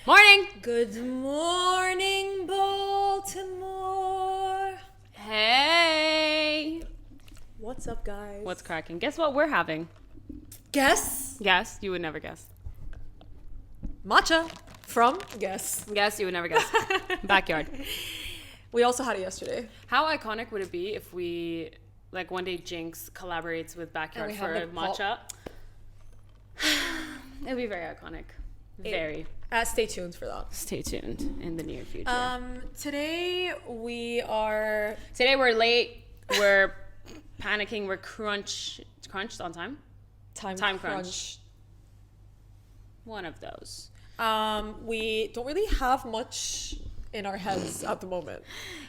Morning! Good morning, Baltimore. Hey! What's up, guys? What's cracking? Guess what we're having? Guess Guess? You would never guess. matcha from Guess. Guess? You would never guess. Backyard. We also had it yesterday. How iconic would it be if we, like, one day Jinx collaborates with Backyard And we for have the matcha? It would be very iconic. Very. Stay tuned for that. Stay tuned in the near future. Today we are Today we're late. We're panicking. We're crunched on time. Time crunch. One of those. We don't really have much in our heads at the moment.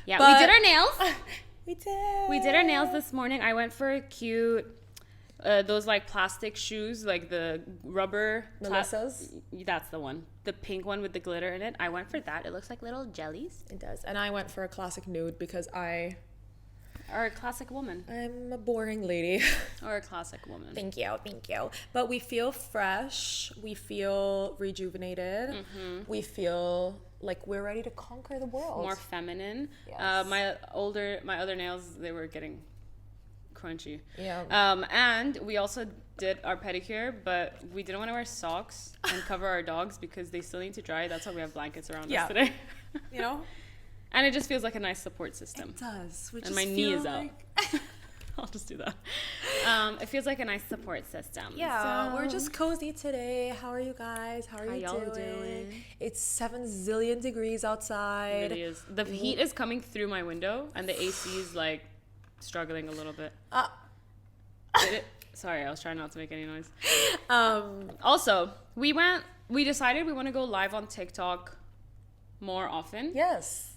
Yeah, But- we did our nails. We did our nails this morning. I went for a cute, those like plastic shoes, like the rubber. Melissa's? That's the one. The pink one with the glitter in it. I went for that. It looks like little jellies. It does. And I went for a classic nude because Or a classic woman. I'm a boring lady. Or a classic woman. Thank you. But we feel fresh. We feel rejuvenated. Mm-hmm. We feel like we're ready to conquer the world. More feminine. Yes. My other nails, they were getting crunchy. Yeah. And we also did our pedicure, but we didn't want to wear socks and cover our dogs because they still need to dry. That's why we have blankets around us today. You know? And it just feels like a nice support system. It does. And my knee is out. I'll just do that. It feels like a nice support system. Yeah, So- we're just cozy today. How are you guys? How are you y'all doing? doing? It's 7 zillion degrees It outside. really is. The heat is coming through my window, and the AC is like struggling a little bit. Sorry, I was trying not to make any noise. Also, we decided we want to go live on TikTok more often. Yes.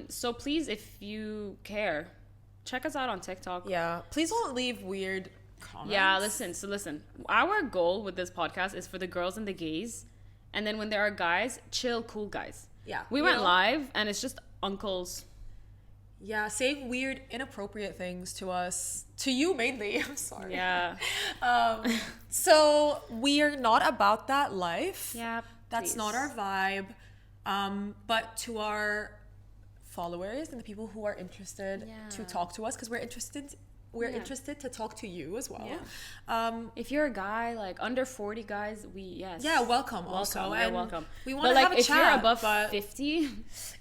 So please, if you care, check us out on TikTok. Yeah. Please don't leave weird comments. Yeah, listen. Our goal with this podcast is for the girls and the gays. And then when there are guys, chill, cool guys. Yeah. We went live and it's just uncles. Yeah, saying weird, inappropriate things to us. To you mainly. I'm sorry. Yeah. So we are not about that life. Yeah. That's not our vibe. But to our followers and the people who are interested to talk to us, because we're interested to talk to you as well. Yeah. If you're a guy, like under 40 guys, welcome also. You're welcome. We But want to like have a if chat. you're above but 50,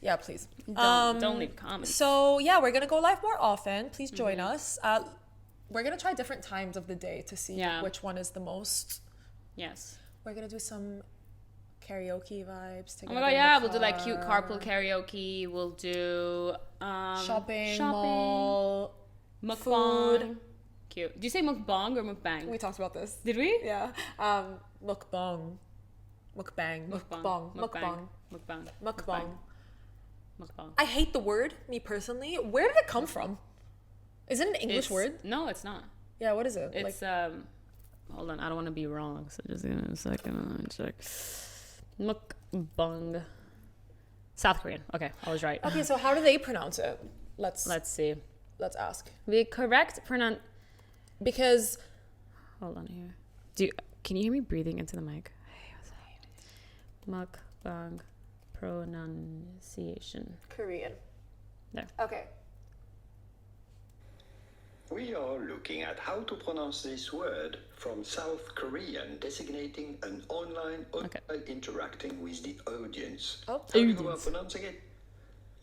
yeah, please. don't leave comments. So yeah, we're gonna go live more often. Please join us. We're gonna try different times of the day to see which one is the most. Yes. We're gonna do some karaoke vibes Oh together. my god, yeah, we'll do like cute carpool karaoke. We'll do shopping, mall, mukbang. food. Cute. Do you say mukbang or mukbang? We talked about this. Did we? Yeah. Mukbang. Mukbang. Mukbang. Mukbang. Mukbang. I hate the word, me personally. Where did it come from? Is it an English word? No, it's not. Yeah, what is it? It's hold on, I don't want to be wrong, so just give me a second. Let me check. Mukbang. South Korean. Okay, I was right. Okay, so how do they pronounce it? Let's see. Let's ask. The correct pronoun. Because Hold on here. Can you hear me breathing into the mic? Mukbang pronunciation. Korean. There. Okay. We are looking at how to pronounce this word from South Korean, designating an online interacting with the audience. Oh. How do you go about pronouncing it?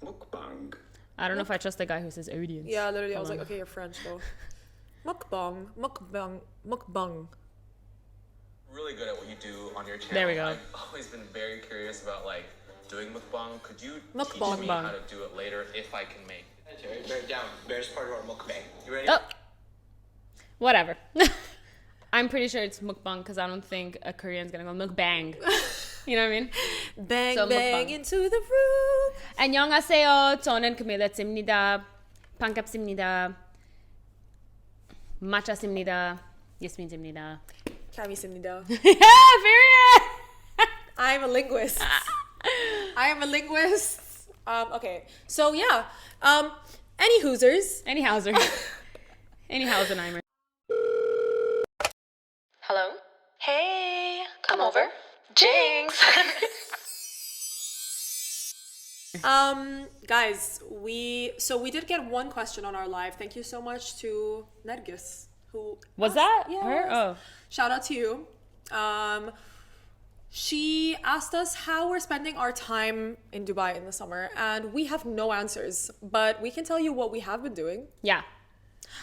Mukbang. I don't know if I trust the guy who says audience. Yeah, literally, I Hold was on. like, okay, you're French though. Mukbang. Really good at what you do on your channel. There we go. I've always been very curious about like doing mukbang. Could you Mukbang. teach me how to do it later if I can make? Jerry, bear down. Bear's part of our mukbang. You ready? Oh. Whatever. I'm pretty sure it's mukbang because I don't think a Korean's gonna go mukbang. You know what I mean? Bang, So, bang mukbang. into the room. 안녕하세요. 저는 금일아침입니다. 반갑습니다. 마차입니다. 예스민입니다. Kamis입니다. Yeah, period. I'm a linguist. I am a linguist. Okay, so yeah. Any Hoosers. Any Hauser. Any Hausenheimer. Hello? Hey, Come over. Jinx! Guys, we did get one question on our live. Thank you so much to Nergis, who Was that yeah, her? Oh. Shout out to you. She asked us how we're spending our time in Dubai in the summer, and we have no answers, but we can tell you what we have been doing. Yeah.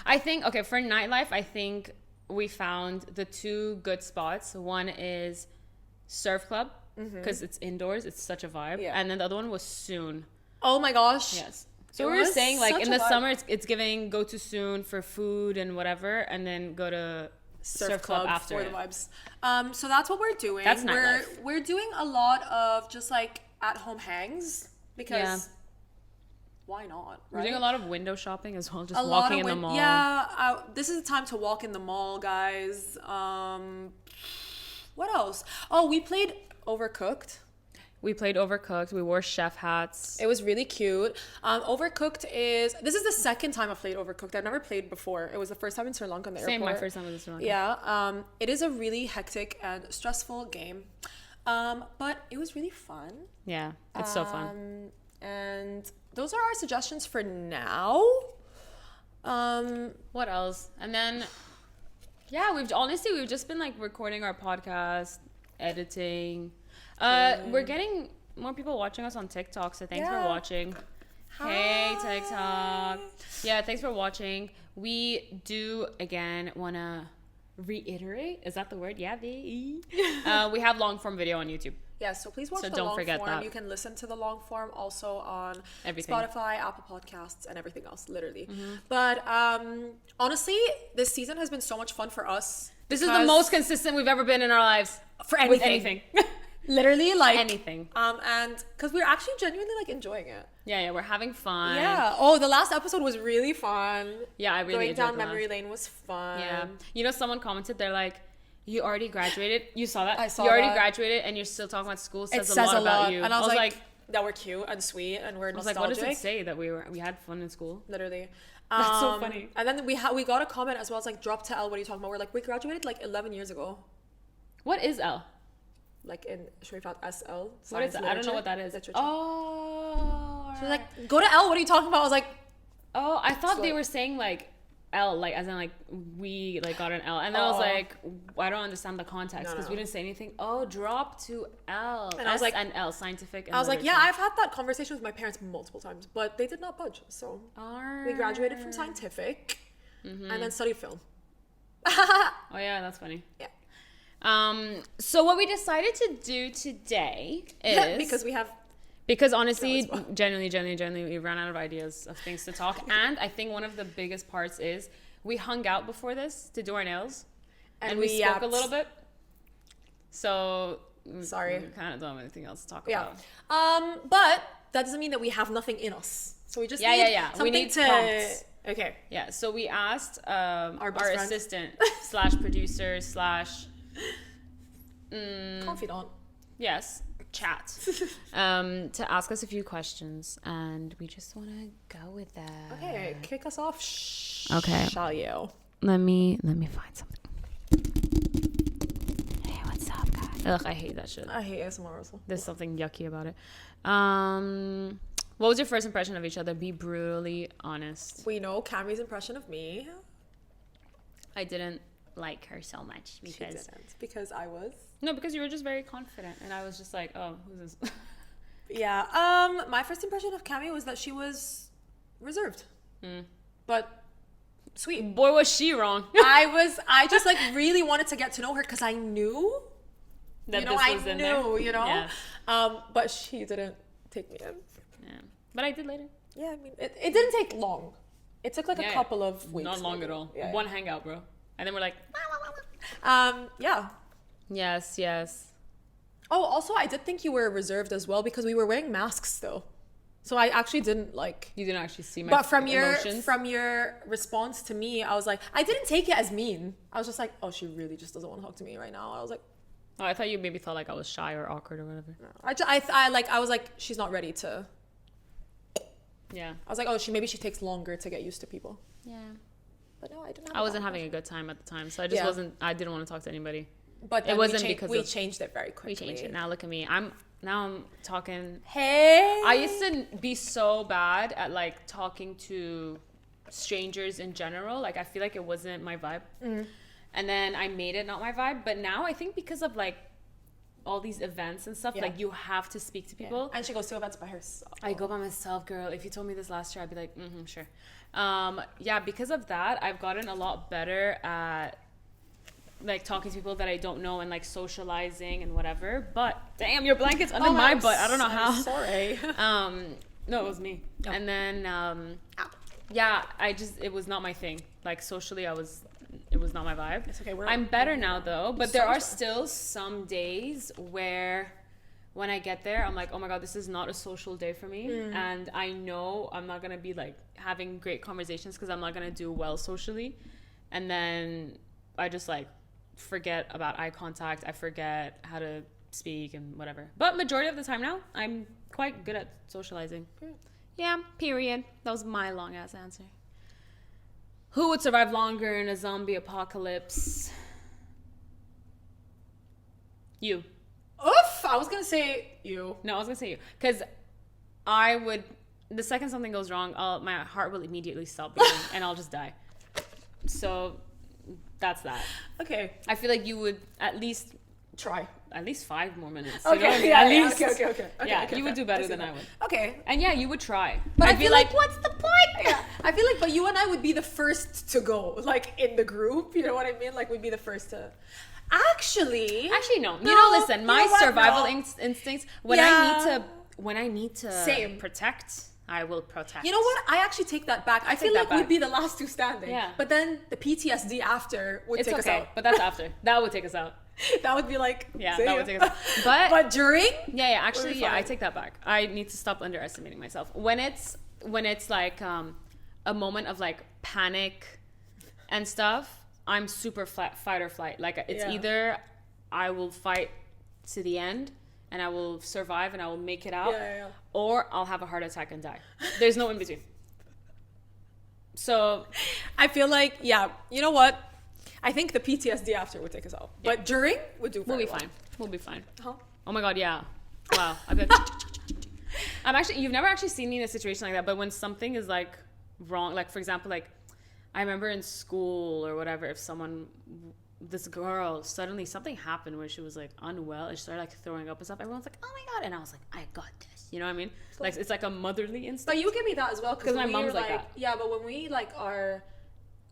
I think, okay, for nightlife, I think we found the two good spots. One is Surf Club, because it's indoors. It's such a vibe. Yeah. And then the other one was Soon. Oh my gosh. Yes. So It we were was saying, like, such in a the vibe. summer, it's giving go to Soon for food and whatever, and then go to Surf Club after for it. the vibes. So that's what we're doing. That's we're nightlife. we're doing a lot of just like at home hangs because Yeah. why not? We're doing a lot of window shopping as well, just A lot walking of in the mall. Yeah, this is the time to walk in the mall, guys. What else? Oh, we played Overcooked. We played Overcooked. We wore chef hats. It was really cute. This is the second time I've played Overcooked. I've never played before. It was the first time in Sri Lanka in the Same, airport. my first time with Sri Lanka. Yeah, it is a really hectic and stressful game. But it was really fun. Yeah, it's so fun. And those are our suggestions for now. What else? And then, yeah, we've just been like recording our podcast, editing. We're getting more people watching us on TikTok, so thanks for Yeah. watching. Hey, TikTok. Yeah, thanks for watching. We do, again, want to reiterate. Is that the word? Yeah, we have long form video on YouTube. Yeah, so please watch So the don't long forget form. that. You can listen to the long form also on Everything. Spotify, Apple Podcasts, and everything else, literally. Mm-hmm. But honestly, this season has been so much fun for us. This is the because- most consistent we've ever been in our lives. for With anything. anything. Literally, like Anything. and because we're actually genuinely like enjoying it. Yeah, we're having fun. Yeah. Oh, the last episode was really fun. Yeah, I really Going enjoyed down the memory last. lane was fun. Yeah. You know, someone commented, they're like, you already graduated? You saw that? I saw You already that. graduated and you're still talking about school. It Says, says a lot about you. and I was like, that we're cute and sweet and we're I was nostalgic. like, what does it say that we had fun in school? Literally. That's so funny. And then we got a comment as well. It's like, drop to L. What are you talking about? We're like, we graduated like 11 years ago. What is L? Like in Sharifat SL. What is science that? I don't know what that is. literature. Oh. She's like, go to L. What are you talking about? I was like, oh, I thought So- they were saying like L, like as in like we like got an L, and then I was Oh. like, I don't understand the context because No. we didn't say anything. Oh, drop to L. And I was like- and L, scientific. And I was like, yeah, literature. I've had that conversation with my parents multiple times, but they did not budge. So we graduated from scientific and then studied film. Oh yeah, that's funny. Yeah. So what we decided to do today is because honestly, That was genuinely, we ran out of ideas of things to talk, and I think one of the biggest parts is we hung out before this to do our nails, and we spoke yapped. a little bit. So Sorry. we kind of don't have anything else to talk Yeah. about. But that doesn't mean that we have nothing in us. So we just Yeah, need yeah, yeah. We something need to. prompts. Okay. Yeah, so we asked our best friend. assistant slash producer slash Confidant. yes, chat, to ask us a few questions, and we just want to go with that. Okay, kick us off. Okay. Shall you? Let me find something. Hey, what's up, guys? Ugh, I hate that shit. I hate ASMR also. There's something yucky about it. What was your first impression of each other? Be brutally honest. We know Cammy's impression of me. I didn't like her so much She because didn't, because I was. no, because you were just very confident, and I was just like, oh, who's this? Yeah. My first impression of Cammy was that she was reserved, but sweet. Boy, was she wrong. I just like really wanted to get to know her because I knew, That you know, this I was in knew, there. you know. Yeah. But she didn't take me in. Yeah. But I did later. Yeah, I mean, it didn't take long. It took like Yeah, a couple of weeks. Not long maybe. at all. Yeah, One hangout, bro. And then we're like, yeah. yes. Oh, also, I did think you were reserved as well because we were wearing masks still. So I actually didn't like. You didn't actually see my But from emotions. your response to me, I was like, I didn't take it as mean. I was just like, oh, she really just doesn't want to talk to me right now. I was like, Oh, I thought you maybe thought like I was shy or awkward or whatever. I was like, she's not ready to. Yeah. I was like, oh, maybe she takes longer to get used to people. Yeah. But no, I didn't. I wasn't having a good time at the time, so I just Yeah. I didn't want to talk to anybody. But It then wasn't we because we of- changed it very quickly. We changed it. Now look at me. I'm Now I'm talking. Hey. I used to be so bad at like talking to strangers in general. Like I feel like it wasn't my vibe. And then I made it not my vibe. But now I think because of like all these events and stuff, like you have to speak to people. And she goes to events by herself. I go by myself, girl. If you told me this last year, I'd be like, sure. Yeah, because of that, I've gotten a lot better at like talking to people that I don't know and like socializing and whatever. But damn, your blanket's under my butt. I don't know how. Sorry. No, it was me. Oh. And then yeah, it was not my thing. Like socially, it was not my vibe. It's okay. I'm better now though, but there are still some days where when I get there, I'm like, oh my God, this is not a social day for me. And I know I'm not going to be like having great conversations because I'm not going to do well socially. And then I just like forget about eye contact. I forget how to speak and whatever. But majority of the time now, I'm quite good at socializing. Yeah, period. That was my long ass answer. Who would survive longer in a zombie apocalypse? You. Oof! I was gonna say you. No, I was gonna say you. Because I would, the second something goes wrong, my heart will immediately stop beating and I'll just die. So that's that. Okay. I feel like you would at least Try. 5 more minutes. Okay. You know what I mean? Yeah, at yeah, least. Okay. Yeah, okay, you would do better than I would. Okay. And yeah, you would try. But I'd I be feel like, like- what's the point? Yeah. I feel like, but you and I would be the first to go, like in the group. You know what I mean? Like we'd be the first to. Actually, No. You know, listen, my you know what? survival No. instincts, Yeah. when I need to Same. protect, I will protect. You know what? I actually take that back. I feel take that like we'd back. be the last two standing. Yeah. But then the PTSD after would It's take us okay, out. but that's after. That would take us out. That would be like. Yeah, see that ya. would take us out. But during. Yeah, actually, be yeah, I fine. take that back. I need to stop underestimating myself. When it's like a moment of like panic and stuff, I'm super fight or flight. Like it's Yeah. either I will fight to the end and I will survive and I will make it out, Yeah. or I'll have a heart attack and die. There's no in between. So I feel like, yeah, you know what? I think the PTSD after would take us out. But during would do we'll very be well. fine. We'll be fine. Huh? Oh my God, yeah. Wow. You've never actually seen me in a situation like that, but when something is like wrong, like for example, like I remember in school or whatever, if this girl, suddenly something happened where she was like unwell and she started like throwing up and stuff, everyone's like, oh my God. And I was like, I got this. You know what I mean? Like it's like a motherly instinct. But you give me that as well. Because my when mom's we're, like that. Yeah, but when we like are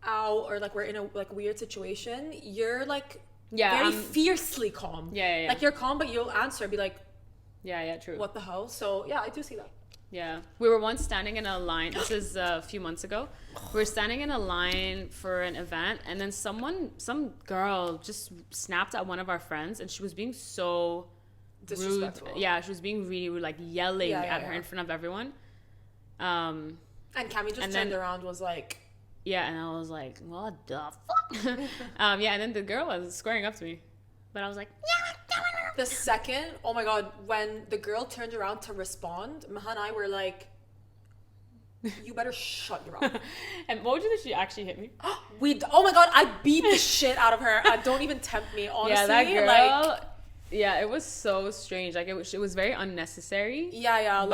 out or like we're in a like weird situation, you're like very fiercely calm. Yeah. Like you're calm, but you'll answer, be like, Yeah, true. what the hell? So yeah, I do see that. Yeah. We were once standing in a line. This is a few months ago. We were standing in a line for an event, and then some girl just snapped at one of our friends, and she was being so Disrespectful. rude. Yeah, she was being really rude, like yelling at her yeah. in front of everyone. And Cammy just And turned then- around, was like, Yeah, and I was like, what the fuck? Yeah, and then the girl was squaring up to me. But I was like, the second, oh my God, when the girl turned around to respond, Maha and I were like, you better shut your mouth. and what would you think she actually hit me? Oh my God, I beat the shit out of her. Don't even tempt me, honestly. Yeah, that girl. Like, yeah, it was so strange. Like it was very unnecessary. yeah,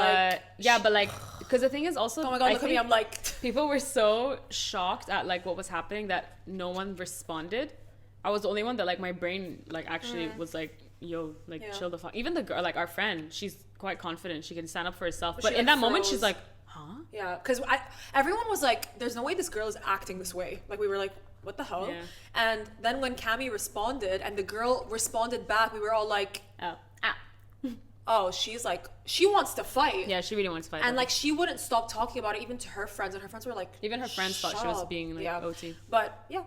But like, because the thing is also, oh my God, I look at me, think I'm like, people were so shocked at like what was happening that no one responded. I was the only one that like my brain like actually was like, yo, like chill the fuck. Even the girl, like our friend, she's quite confident. She can stand up for herself. But she, in like, that moment, froze. she's like, huh? yeah, because everyone was like, there's no way this girl is acting this way. Like we were like, what the hell? Yeah. And then when Cammy responded and the girl responded back, we were all like, oh, she's like, she wants to fight. Yeah, she really wants to fight. And like she wouldn't stop talking about it even to her friends, and her friends were like, even her friends thought she "Shut was up." being like OT. But yeah,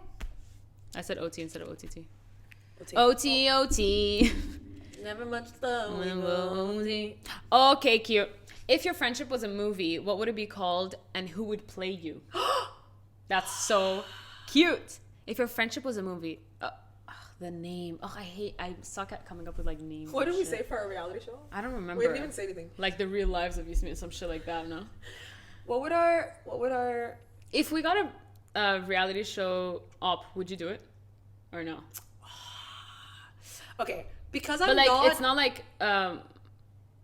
I said OT instead of OTT. OT. OT. Never much though. Okay, cute. If your friendship was a movie, what would it be called and who would play you? That's so cute. If your friendship was a movie, the name. I suck at coming up with like names. What and did we shit. say for our reality show? I don't remember. We didn't even say anything. Like the real lives of Yasmin, some shit like that, no? What would our If we got a reality show up, would you do it? Or no? okay, because But I'm like not it's not like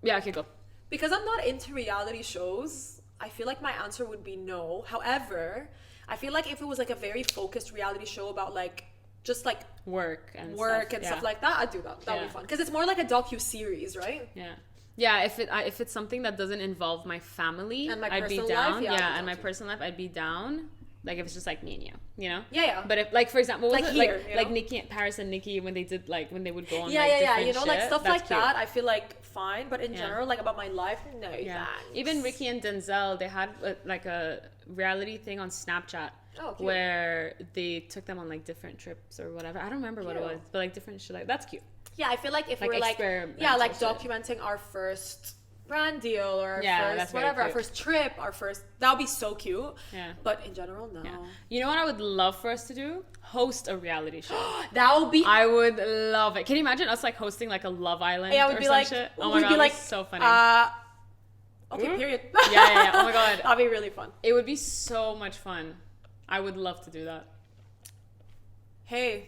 Yeah, okay, go. Because I'm not into reality shows, I feel like my answer would be no. However, I feel like if it was like a very focused reality show about like just like Work and stuff like that, I'd do that. That would be fun because it's more like a docu-series, right? Yeah, if it's something that doesn't involve my family, And my I'd be personal down. life, yeah, I'd be Yeah, down and my too. personal life, I'd be down. Like if it's just like me and you know? Yeah. But if, like, for example, what was Like it? here, you like know? Nikki, Paris and Nikki, when they did, like, when they would go on, Yeah, like, different you know, like shit, stuff that's like cute. that. I feel like fine, but in Yeah. general, like about my life, no. Yeah. Thanks. Even Ricky and Denzel, they had like a reality thing on Snapchat Oh, cute. where they took them on like different trips or whatever. I don't remember what it Cute. was, but like different shit. Like that's cute. Yeah, I feel like if Like we're like experimental like shit. documenting our first brand deal or our Yeah, first that's very whatever, our cute. first trip, our first that would be so cute. Yeah. But in general, no. Yeah. You know what I would love for us to do? Host a reality show. That would be I would love it. Can you imagine us like hosting like a Love Island yeah, or would be some like shit? Oh my we'd god, be it'd like be so funny. Okay, period. Yeah. Oh my god. That'd be really fun. It would be so much fun. I would love to do that. Hey,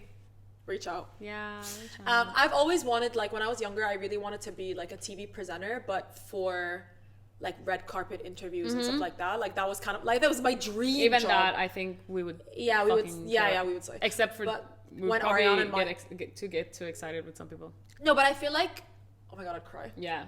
reach out. Yeah. I've always wanted, like when I was younger, I really wanted to be like a TV presenter, but for like red carpet interviews and stuff like that. Like that was kind of like that was my dream. Even job. that, I think we would. Yeah, we would. fucking Yeah, kill. yeah, we would say. Except for But we would when probably Ariana and Mark- get too excited with some people. No, but I feel like, oh my god, I'd cry. Yeah.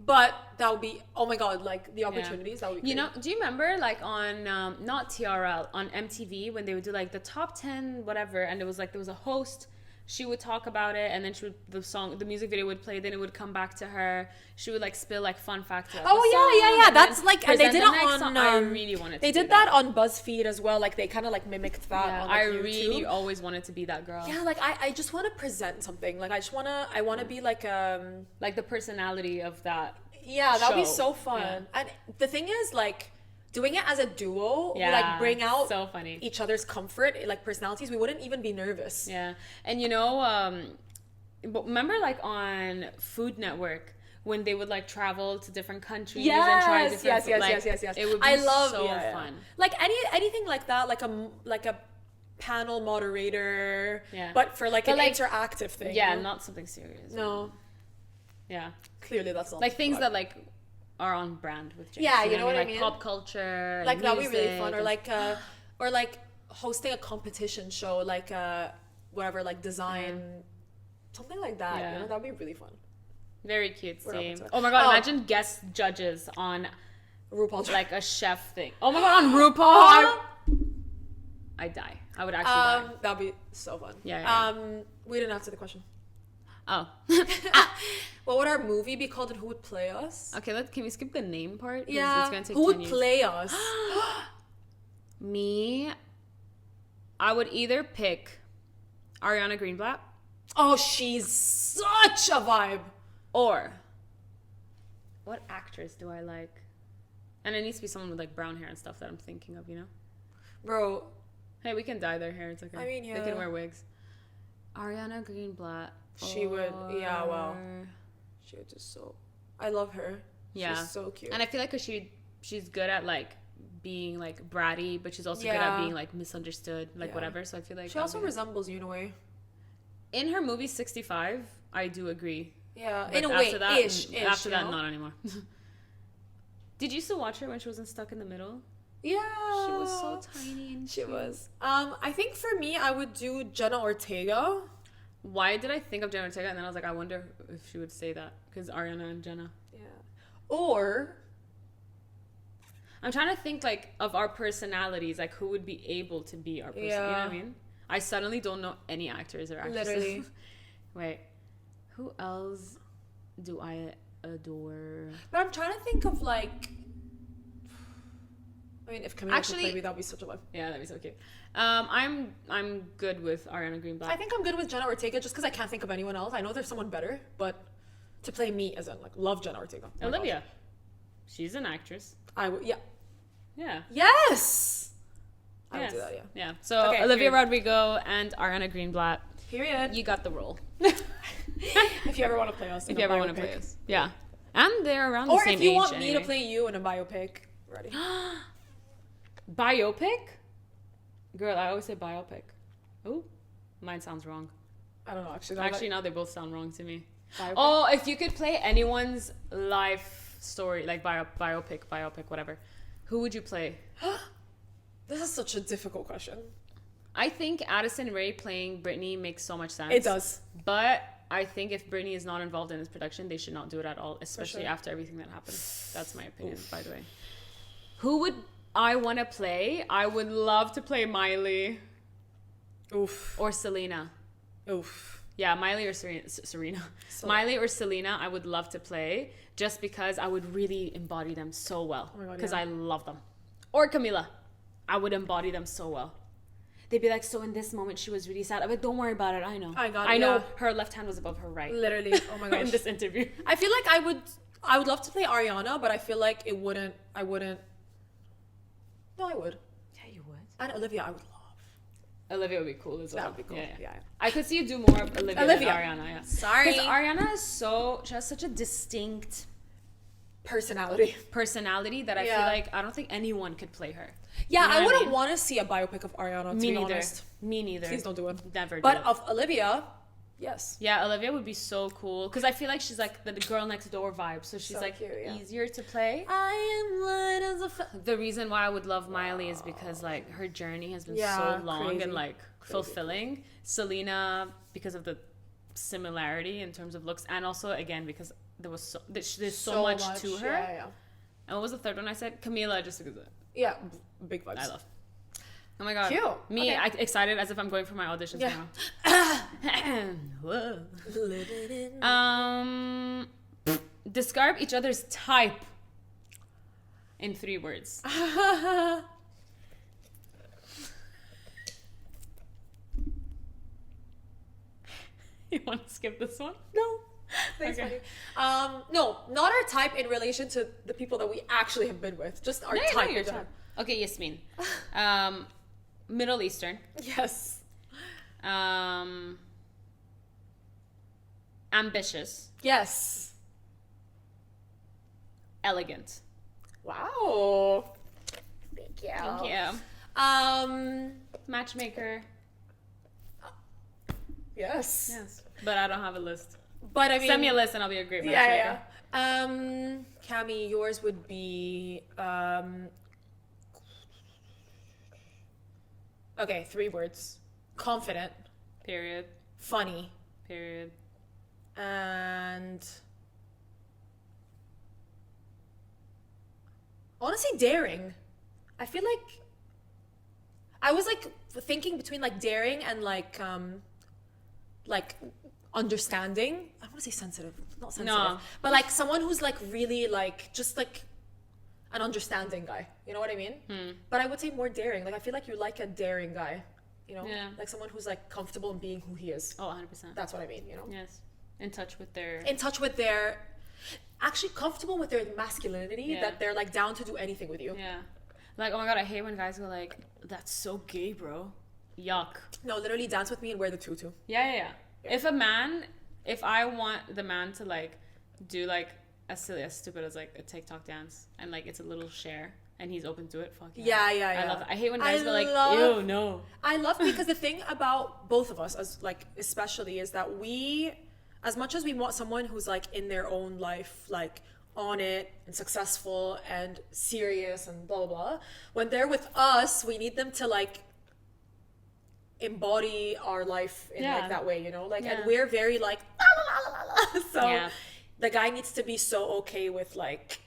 But that would be, oh my god, like the opportunities. That would be. You great. know, do you remember like on not TRL on MTV when they would do like the top 10 whatever, and it was like there was a host. She would talk about it, and then the music video would play. Then it would come back to her. She would like spill like fun facts. About the Oh song, yeah. and That's then like, and they present did the it next on. song. I really wanted. They to do did that on BuzzFeed as well. Like they kind of like mimicked that. Yeah, on, like, I YouTube. really always wanted to be that girl. Yeah, like I just want to present something. Like I want to be like Like the personality of that. yeah, that would be show. so fun. Yeah. And the thing is, like, doing it as a duo, we Yeah, like bring out so funny. each other's comfort, like personalities. We wouldn't even be nervous. Yeah, and you know, but remember like on Food Network when they would like travel to different countries and try different yes. It would be I love so yeah. fun. Like anything like that, like a panel moderator, Yeah. but for like But, an like, interactive thing. Yeah, you know? not something serious. No, Yeah, clearly that's not like things what- that like are on brand with James. Yeah, you know what I like mean? pop culture, like that would be really music, fun, or and- like hosting a competition show, like whatever, like design, something like that. Yeah. You know, that'd be really fun. very cutesy. open to it. Oh my god, Oh. imagine guest judges on RuPaul. like a chef thing. Oh my god, on RuPaul. I'd die. I would actually die. That'd be so fun. Yeah. We didn't answer the question. Oh. What would our movie be called, and who would play us? Okay, can we skip the name part? 'Cause Yeah. It's gonna take Who 10 would years. play us? Me, I would either pick Ariana Greenblatt Oh, she's such a vibe. or what actress do I like? And it needs to be someone with like brown hair and stuff that I'm thinking of, you know? Bro, Hey, we can dye their hair. It's okay. I mean, They yeah. can wear wigs. Ariana Greenblatt. She would- yeah, well. or- she was just so... I love her. Yeah. She's so cute. And I feel like 'cause she's good at like being like bratty, but she's also good at Yeah. being like misunderstood, like Yeah. whatever. So I feel like she also that'd be- resembles you in a way. in her movie 65, I do agree. Yeah, But in a way, after that, ish. After you that, know? not anymore. Did you still watch her when she wasn't stuck in the middle? Yeah. She was so tiny and She cute. was. I think for me, I would do Jenna Ortega. Why did I think of Jenna Ortega? And then I was like, I wonder if she would say that. Because Ariana and Jenna. Yeah. Or... I'm trying to think like of our personalities, like who would be able to be our person. You know what I Yeah. mean? I suddenly don't know any actors or actresses. Literally. Wait, who else do I adore? But I'm trying to think of like... I mean, if Camila Actually- could play me, that'd be such a vibe. Yeah, that'd be so cute. I'm good with Ariana Greenblatt. I think I'm good with Jenna Ortega just because I can't think of anyone else. I know there's someone better, but to play me as in like love Jenna Ortega. Oh my Olivia, she's an actress. gosh. I would, yeah. Yeah. Yes. I would Yes. do that, yeah. Yeah. So Okay, Olivia period. Rodrigo and Ariana Greenblatt, Period. you got the role. If you ever want to play us, in If a you ever want to biopic. play us, yeah. And they're around the or same if you age. want me to anyway. play you in a biopic, ready? Biopic? Girl, I always say biopic. Oh, mine sounds wrong. I don't know actually. Actually, now they both sound wrong to me. Biopic? Oh, if you could play anyone's life story, like biopic, whatever, who would you play? This is such a difficult question. I think Addison Rae playing Britney makes so much sense. It does. But I think if Britney is not involved in this production, they should not do it at all, especially sure. after everything that happened. That's my opinion, by the way. Who would I want to play? I would love to play Miley. Oof. Or Selena. Oof. Yeah, Miley or Serena. Miley or Selena, I would love to play just because I would really embody them so well. Oh my God, Because yeah. I love them. Or Camila. I would embody them so well. They'd be like, so in this moment she was really sad. I'm like, don't worry about it. I know. I know yeah. her left hand was above her right. Literally. Oh my gosh. In this interview. I feel like I would love to play Ariana, but I feel like I wouldn't. No, I would. Yeah, you would. And Olivia, I would love. Olivia would be cool as well. That would be cool. Yeah. I could see you do more of Olivia than Ariana. Yeah. Sorry. Because Ariana is she has such a distinct Personality. personality that I feel Yeah. like I don't think anyone could play her. Yeah, You know I what wouldn't mean? want to see a biopic of Ariana, to Me be neither. honest. Me neither. Please don't do it. Never do But it. of Olivia, yes. Yeah, Olivia would be so cool because I feel like she's like the girl next door vibe, so she's So like cute, yeah. easier to play. I am light as a The reason why I would love Miley is because like her journey has been Yeah, so long crazy. and like fulfilling. Selena because of the similarity in terms of looks, and also again because there's so much to her. Yeah. And what was the third one I said? Camila, just because Yeah, big vibes. I love. Oh my god. Cute. Me, Okay. excited as if I'm going for my auditions Yeah. tomorrow. Whoa. Describe each other's type in 3 words. You want to skip this one? No. Thanks, Okay. buddy. No, not our type in relation to the people that we actually have been with. Just our type. your type. Okay, Yasmin. Middle Eastern. Yes. Ambitious. Yes. Elegant. Wow. Thank you. Thank you. Matchmaker. Yes. Yes. But I don't have a list. But I mean, Send me a list and I'll be a great matchmaker. yeah. Cami, yours would be okay, 3 words. Confident, Period. funny, Period. and honestly daring. I feel like I was like thinking between like daring and like understanding. I want to say sensitive, not sensitive, No. but like someone who's like really like just like an understanding guy. You know what I mean? But I would say more daring. Like I feel like you're like a daring guy. You know, Yeah. like someone who's like comfortable in being who he is. Oh, 100%. That's what I mean. You know, Yes. In touch with their... in touch with their, actually comfortable with their masculinity. Yeah. That they're like down to do anything with you. Yeah. Like, oh my god, I hate when guys go like, that's so gay, bro. Yuck. No, literally dance with me and wear the tutu. Yeah. If I want the man to like do like as silly as stupid as like a TikTok dance and like it's a little share and he's open to it, fuck yeah. Yeah. I love it. I hate when guys go like, love- ew, no. I love because the thing about both of us, as like especially, is that we, as much as we want someone who's like in their own life, like on it and successful and serious and blah blah blah, when they're with us, we need them to like embody our life in Yeah. like that way, you know, like, Yeah. and we're very like la, la, la, la, la. So Yeah. the guy needs to be so okay with like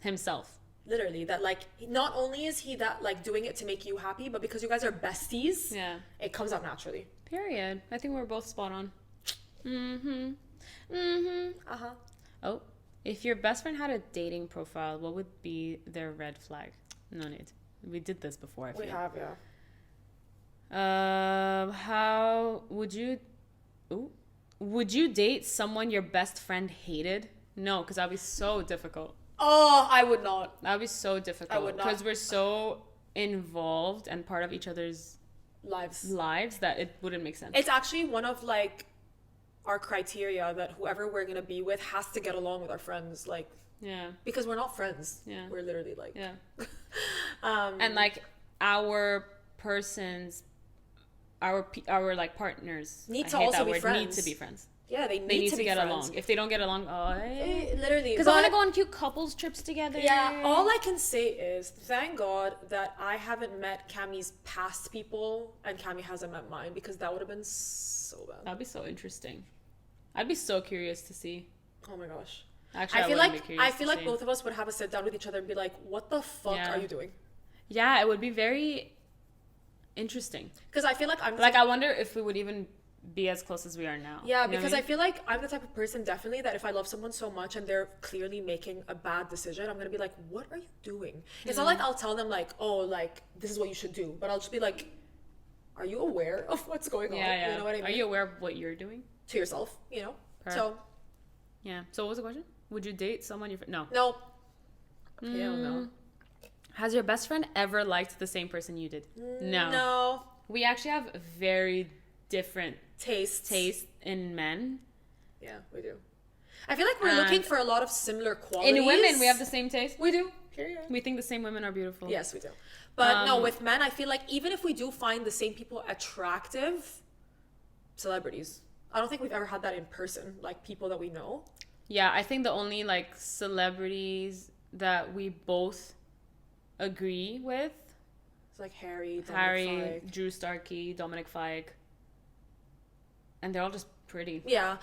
Himself. literally that like not only is he that like doing it to make you happy, but because you guys are besties, Yeah. it comes out naturally. Period. I think we're both spot on. Uh-huh. Oh, if your best friend had a dating profile, what would be their red flag? No need. We did this before, I feel. We have, yeah. How would you... Ooh. Would you date someone your best friend hated? No, because that'd be so difficult. Oh, I would not. That'd be so difficult. I would not. Because we're so involved and part of each other's Lives. lives that it wouldn't make sense. It's actually one of like our criteria that whoever we're gonna be with has to get along with our friends, like Yeah. because we're not friends. Yeah. We're literally like Yeah. um And like our persons, our like partners Need I to hate also that be word, friends. need to be friends. Yeah, they They need to be get friends. along. If they don't get along, Literally. because I want to But- go on cute couples trips together. Yeah, all I can say is thank God that I haven't met Cammie's past people and Cammie hasn't met mine, because that would have been so bad. That'd be so interesting. I'd be so curious to see. Oh my gosh. Actually, I feel wouldn't be like curious I feel to like see. both of us would have a sit down with each other and be like, "What the fuck Yeah. are you doing?" Yeah, it would be very interesting. Because I feel like I'm Like, I wonder if we would even be as close as we are now. yeah, You know what because I mean? feel like I'm the type of person definitely that if I love someone so much and they're clearly making a bad decision, I'm gonna be like, "What are you doing?" It's not like I'll tell them like, "Oh, like this is what you should do," but I'll just be like, "Are you aware of what's going on?" Yeah. You know what I mean? Are you aware of what you're doing? to yourself? You know. Per. So Yeah. So what was the question? Would you date someone you... No. no. Hell no. Has your best friend ever liked the same person you did? No. No. We actually have very different Tastes. taste in men. Yeah, we do. I feel like we're looking And for a lot of similar qualities. In women, we have the same taste. We do. Period. We think the same women are beautiful. Yes, we do. But no, with men, I feel like even if we do find the same people attractive, celebrities. I don't think we've ever had that in person, like people that we know. Yeah, I think the only like celebrities that we both agree with, It's like Harry, Dominic Harry, Fike. Drew Starkey, Dominic Fike, and they're all just pretty. Yeah.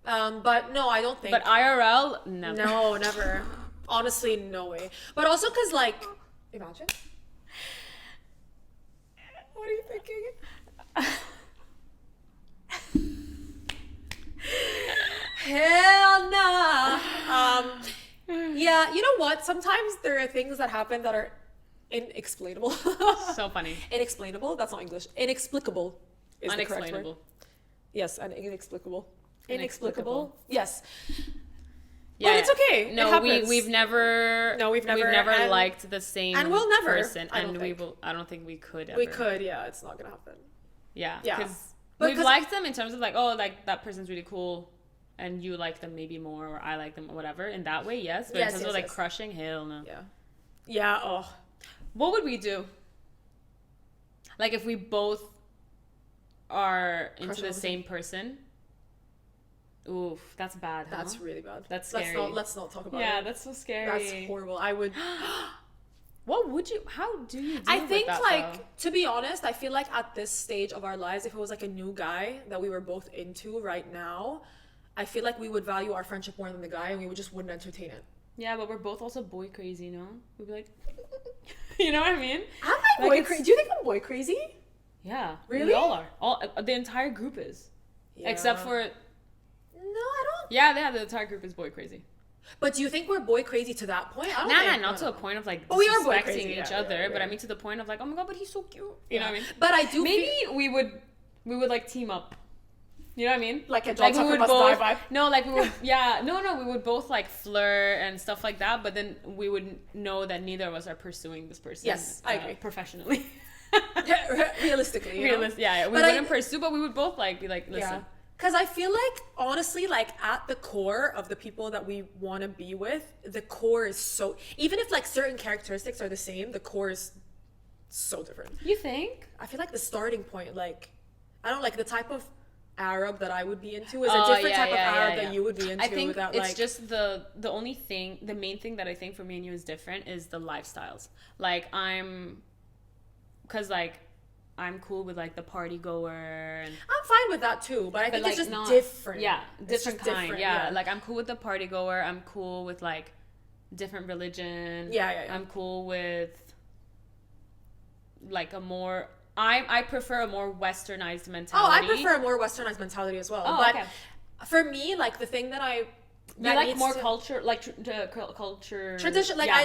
But no, I don't think. But IRL, never. no, never. Honestly, no way. But also because, like, imagine. What are you thinking? Hell nah. Yeah, you know what? Sometimes there are things that happen that are inexplainable. So funny. Inexplainable? That's not English. Inexplicable is the correct word. Unexplainable. Yes, and inexplicable. Inexplicable. Yes. Yeah, it's okay. No, It happens. we've never. No, we've never, and- liked the same. and we'll never, person, I don't and we think. will. I don't think we could ever. We could, yeah. It's not gonna happen. Yeah. Yeah. Because But we've 'cause- liked them in terms of like, oh, like that person's really cool, and you like them maybe more, or I like them, or whatever. In that way, yes. But Yes, in terms yes, of like yes. crushing, hell no. Yeah. Yeah. Oh. What would we do? Like if we both are into Crush the on same person. Oof, that's bad. Huh? That's really bad. That's scary. Let's not talk about yeah, it. that's so scary. That's horrible. I would. What would you? How do you? Deal I with think, that, like, though? to be honest, I feel like at this stage of our lives, if it was like a new guy that we were both into right now, I feel like we would value our friendship more than the guy, and we would just wouldn't entertain it. Yeah, but we're both also boy crazy, no? We'd be like, you know what I mean? Am I Like, boy it's- crazy? Do you think I'm boy crazy? Yeah, Really? We all are. All the entire group is, except Yeah. for No, I don't. yeah, the entire group is boy crazy. But do you think we're boy crazy to that point? I don't Nah, think. not no, to no. a point of like But we are boy disrespecting crazy, each yeah, other, yeah, but I yeah. mean to the point of like, oh my god, but he's so cute. You know what I mean? But I do Maybe feel, we would like team up. You know what I mean? Like a John we Tucker would Must both, Die vibe. No, like we would we would both like flirt and stuff like that, but then we would know that neither of us are pursuing this person. Yes, I agree. Professionally. realistically. You know? Yeah, we But wouldn't pursue, but we would both like be like, listen. Yeah. Because I feel like, honestly, like at the core of the people that we want to be with, the core is so, even if like certain characteristics are the same, the core is so different. You think? I feel like the starting point, like, I don't like the type of Arab that I would be into is a Oh, different yeah, type yeah, of Arab yeah, that yeah. you would be into. I think that, it's like, just the only thing, the main thing that I think for me and you is different is the lifestyles. Like because like I'm cool with like the party goer and I'm fine with that too, but I think like it's just not different. Yeah, It's different just kind. Yeah. Like I'm cool with the party goer. I'm cool with like different religion. Yeah. I'm cool with like a more. I prefer a more westernized mentality. Oh, I prefer a more westernized mentality as well. Oh, but okay. for me, like the thing that I You that like needs more to- culture, like culture tradition. Like yeah.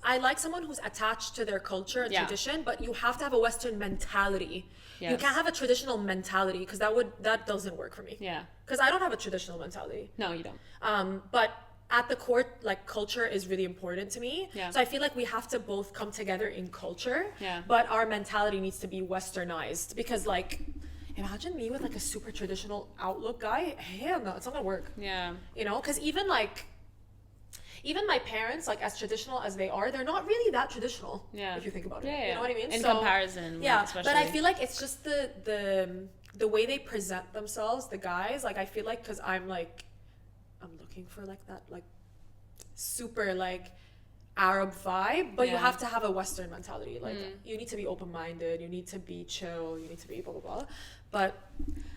I like someone who's attached to their culture and Yeah. tradition, but you have to have a Western mentality. You Yes. can't have a traditional mentality because that doesn't work for me. Yeah. Because I don't have a traditional mentality. No, you don't. But at the core, like culture is really important to me. Yeah. So I feel like we have to both come together in culture. Yeah. But our mentality needs to be westernized because like, imagine me with like a super traditional outlook guy. Hell no, it's not gonna work. Yeah. You know, because even my parents, like as traditional as they are, they're not really that traditional. Yeah. If you think about it. Yeah, You know what I mean? In So, comparison, yeah. especially. But I feel like it's just the the way they present themselves, the guys, like I feel like because I'm looking for like that like super like Arab vibe, but you Yeah. have to have a Western mentality. Like you need to be open-minded, you need to be chill, you need to be blah blah blah. But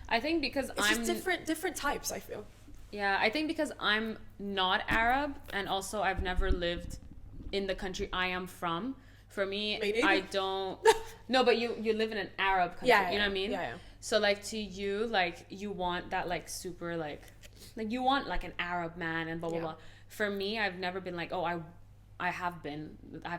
I think because it's I'm just different types, I feel. Yeah, I think because I'm not Arab and also I've never lived in the country I am from. For me, Maybe. I don't. No, but you live in an Arab country. Yeah, you know what I mean? yeah. So like to you, like you want that like super like you want like an Arab man and blah blah Yeah. blah. For me, I've never been like, oh, I've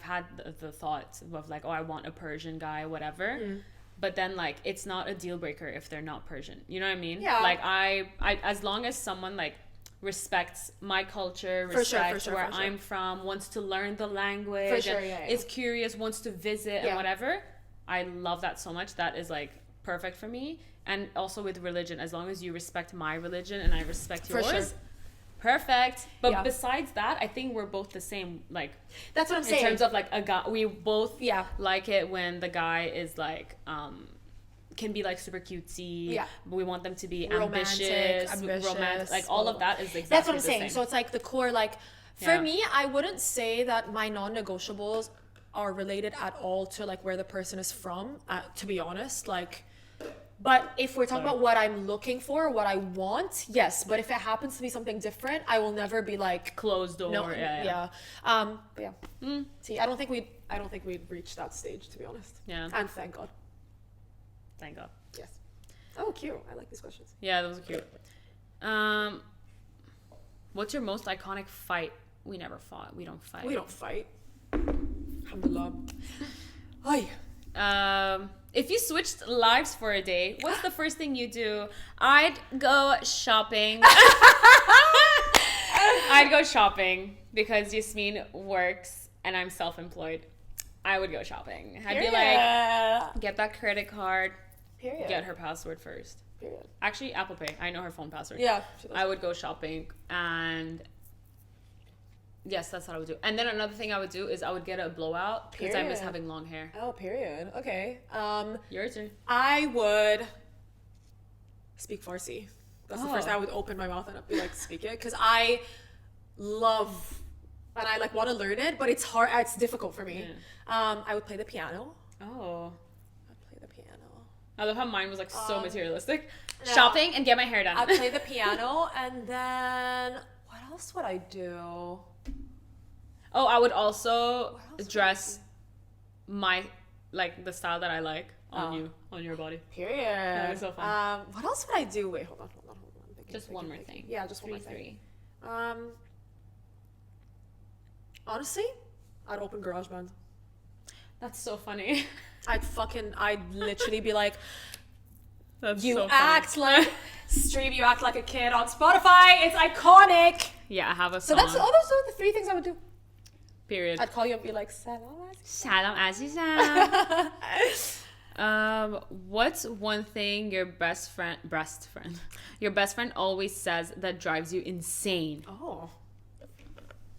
had the thoughts of like, oh, I want a Persian guy, whatever. But then like it's not a deal breaker if they're not Persian. You know what I mean? Yeah. Like I as long as someone like respects my culture, For sure, respects for sure, where for sure. I'm from, wants to learn the language, For sure, and yeah. is curious, wants to visit Yeah. and whatever. I love that so much. That is like perfect for me. And also with religion, as long as you respect my religion and I respect For yours, sure. perfect. But Yeah. besides that, I think we're both the same. Like That's what I'm in saying. terms of like a guy, we both Yeah. like it when the guy is like can be like super cutesy. Yeah. But we want them to be Romantic, ambitious, romantic. Like blah, all blah, of blah. that is exactly That's what I'm the saying. same. So it's like the core, like for Yeah. me, I wouldn't say that my non-negotiables are related at all to like where the person is from, to be honest. Like, but if we're talking about what I'm looking for, what I want, yes. But if it happens to be something different, I will never be like Closed door. no, yeah. But yeah. See, I don't think we'd reach that stage, to be honest. Yeah. And thank God. Thank God. Yes. Oh, cute. I like these questions. Yeah, that was cute. What's your most iconic fight? We never fought. We don't fight. We don't fight. Alhamdulillah. Ay. If you switched lives for a day, what's the first thing you do? I'd go shopping. I'd go shopping because Yasmin works and I'm self-employed. I would go shopping. I'd be like, get that credit card, Period. get her password first. Period. Actually, Apple Pay. I know her phone password. Yeah. she does. I would go shopping and yes, that's what I would do. And then another thing I would do is I would get a blowout because I miss Period. having long hair. Oh, period. Okay. Your turn. I would speak Farsi. That's the first Oh. I would open my mouth and I'd be like, speak it. Because I love, and I like want to learn it, but it's hard, it's difficult for me. I would play the piano. Oh. I'd play the piano. I love how mine was like so materialistic. no. Shopping and get my hair done. I'd play the piano, and then what else would I do? Oh, I would also else would I dress my like the style that I like on Oh. you, on your body. Period. was so fun. What else would I do? Wait, hold on. I'm thinking, Just one more thing. Yeah, just one more Three. thing. Honestly, I'd open GarageBand. That's so funny. I'd literally be like, That's you so funny. act like stream, you act like a kid on Spotify. It's iconic. Yeah, I have a So song. those are the three things I would do. Period. I'd call you and be like, Salam. Salam azizam. What's one thing your best friend always says that drives you insane? Oh,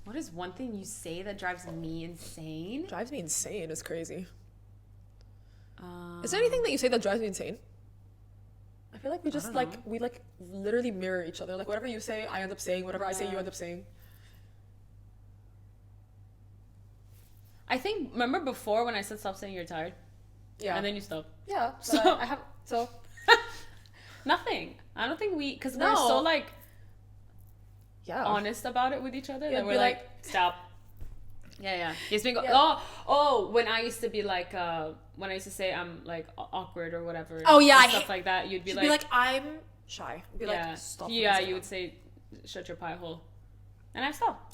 What is one thing you say that drives me insane? drives me insane. It's crazy. Is there anything that you say that drives me insane? I feel like we just we literally mirror each other. Like whatever you say, I end up saying. Whatever I say, you end up saying. I think, remember before when I said stop saying you're tired? Yeah. And then you stopped. yeah. So- So I have so Nothing. I don't think because No. we're so like yeah. honest about it with each other that It'd we're be like, like- stop. Yeah. Yasmin go, Yeah. oh, when I used to be like, when I used to say I'm like awkward or whatever. Oh, yeah, and I stuff hate- like that. You'd be She'd like, be like, I'm shy. I'd be yeah, like, stop. yeah. You would say, shut your pie hole, and I stop.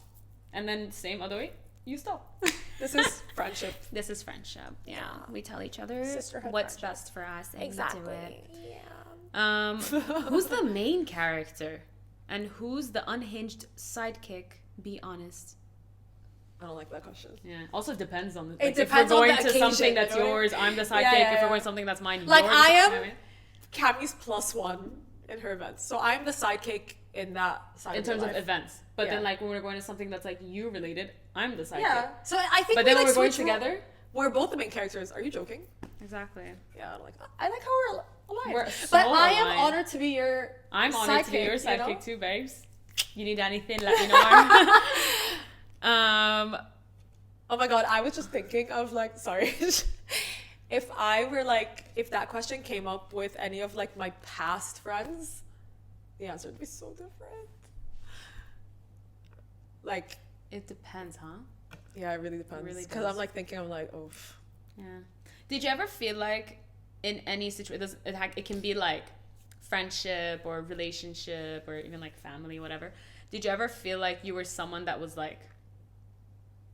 And then same other way, you stop. This is friendship. This is friendship. Yeah, we tell each other Sisterhood what's friendship. best for us and we do Exactly. it. Yeah. Who's the main character, and who's the unhinged sidekick? Be honest. I don't like that question. Yeah. Also depends on the. It Like, depends if on we're the going to occasion, something that's you know what I yours, mean? I'm the sidekick. Yeah, yeah, If we're yeah. going to something that's mine, Like you're I the- am you know what Cammy's +1 in her events, so I'm the sidekick in that side. in terms of life. events. But Yeah. then, like, when we're going to something that's, like, you related, I'm the sidekick. Yeah. So I think. But we, then when like, we're going switch role- together... we're both the main characters. Are you joking? Exactly. Yeah. I like how we're aligned. We're so but I am aligned. honored to be your I'm honored to be your sidekick, you know? sidekick too, babes. You need anything, let me know. Oh my god, I was just thinking of like, sorry. If I were like, if that question came up with any of like my past friends, the answer would be so different. Like, it depends, huh? yeah, it really depends. really Because does. I'm like thinking, I'm like, oh. Yeah. Did you ever feel like in any situation, it can be like friendship or relationship or even like family, whatever. Did you ever feel like you were someone that was like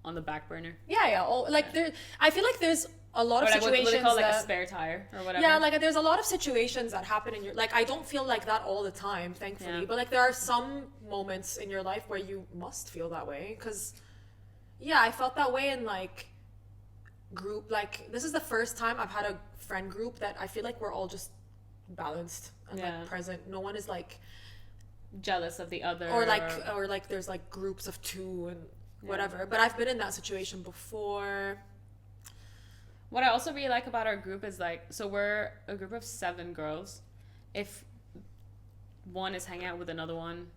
on the back burner? Yeah. Oh, like there, I feel like there's a lot Or of like what situations they call like a that, spare tire or whatever? yeah, like there's a lot of situations that happen in your, like I don't feel like that all the time, thankfully. Yeah. But like there are some moments in your life where you must feel that way. Because, yeah, I felt that way in like group. Like this is the first time I've had a friend group that I feel like we're all just balanced and Yeah. like present. No one is like, Jealous of the other. or like there's like groups of two and whatever. But I've been in that situation before. What I also really like about our group is like, so we're a group of 7 girls. If one is hanging out with another one